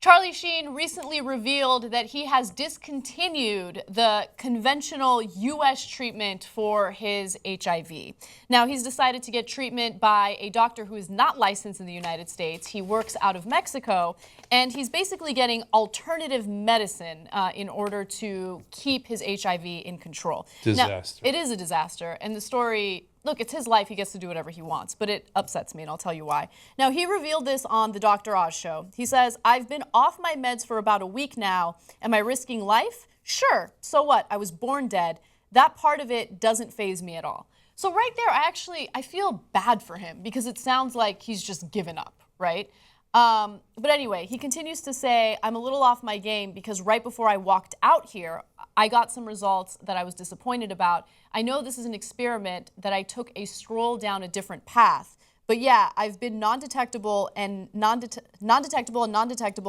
Charlie Sheen recently revealed that he has discontinued the conventional U.S. treatment for his HIV. Now, he's decided to get treatment by a doctor who is not licensed in the United States. He works out of Mexico, and he's basically getting alternative medicine in order to keep his HIV in control. Disaster. Now, it is a disaster, and the story... Look, it's his life. He gets to do whatever he wants, but it upsets me, and I'll tell you why. Now, he revealed this on the Dr. Oz show. He says, "I've been off my meds for about a week now. Am I risking life? Sure. So what? I was born dead. That part of it doesn't faze me at all." So right there, I feel bad for him because it sounds like he's just given up, right? But anyway, he continues to say, "I'm a little off my game because right before I walked out here, I got some results that I was disappointed about. I know this is an experiment that I took a stroll down a different path. But yeah, I've been non-detectable and non-detectable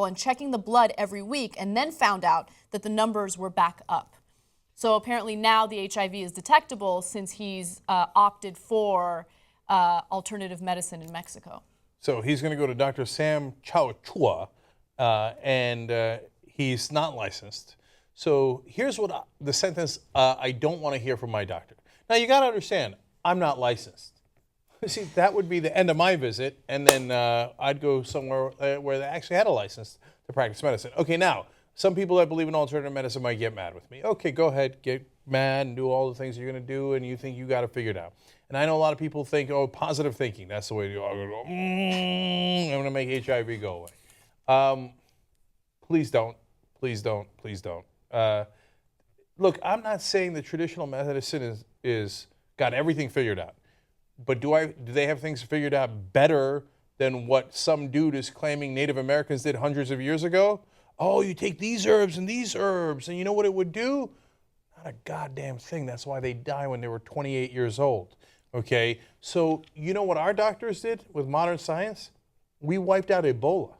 and checking the blood every week and then found out that the numbers were back up." So apparently now the HIV is detectable since he's opted for alternative medicine in Mexico. So he's going to go to Dr. Sam Chua, and he's not licensed. So here's what the sentence I don't want to hear from my doctor. Now, you got to understand, I'm not licensed. See, that would be the end of my visit, and then I'd go somewhere where they actually had a license to practice medicine. Okay, now, some people that believe in alternative medicine might get mad with me. Okay, go ahead, get mad and do all the things you're going to do, and you think you got it figured out. And I know a lot of people think, oh, positive thinking, that's the way to go. I'm going to make HIV go away. Please don't. Please don't. Please don't. Look, I'm not saying the traditional medicine is got everything figured out, but do they have things figured out better than what some dude is claiming Native Americans did hundreds of years ago? Oh, you take these herbs, and you know what it would do? Not a goddamn thing. That's why they die when they were 28 years old. Okay, so you know what our doctors did with modern science? We wiped out Ebola,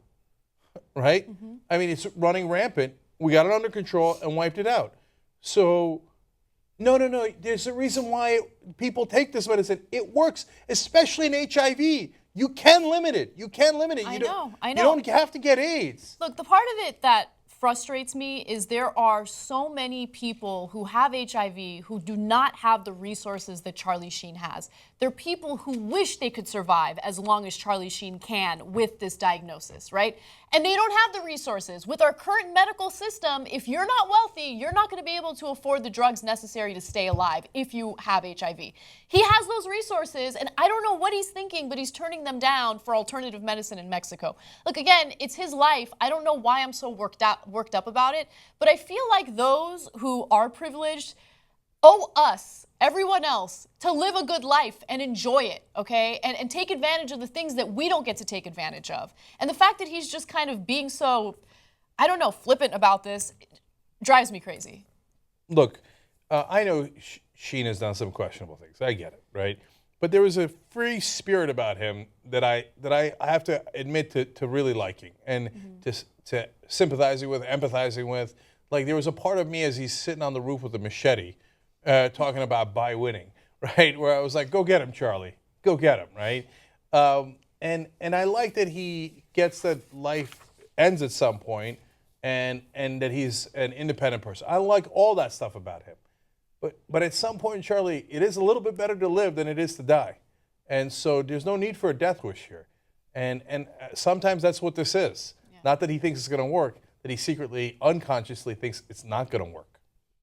right? Mm-hmm. I mean, it's running rampant. We got it under control and wiped it out. So, no. There's a reason why people take this medicine. It works, especially in HIV. You can limit it. I know. You don't have to get AIDS. Look, the part of it that frustrates me is there are so many people who have HIV who do not have the resources that Charlie Sheen has. They're people who wish they could survive as long as Charlie Sheen can with this diagnosis, right? And they don't have the resources. With our current medical system, if you're not wealthy, you're not going to be able to afford the drugs necessary to stay alive if you have HIV. He has those resources, and I don't know what he's thinking, but he's turning them down for alternative medicine in Mexico. Look, again, it's his life. I don't know why I'm so worked up about it, but I feel like those who are privileged owe us, everyone else, to live a good life and enjoy it, okay? And take advantage of the things that we don't get to take advantage of. And the fact that he's just kind of being so, I don't know, flippant about this drives me crazy. Look, I know Sheen has done some questionable things. I get it, right? But there was a free spirit about him that I have to admit to really liking and to sympathizing with, empathizing with. Like, there was a part of me as he's sitting on the roof with a machete talking about by winning, right? Where I was like, go get him, Charlie. Go get him, right? And I like that he gets that life ends at some point and that he's an independent person. I like all that stuff about him. But at some point, Charlie, it is a little bit better to live than it is to die. And so there's no need for a death wish here. And sometimes that's what this is. Yeah. Not that he thinks it's going to work, that he secretly, unconsciously thinks it's not going to work.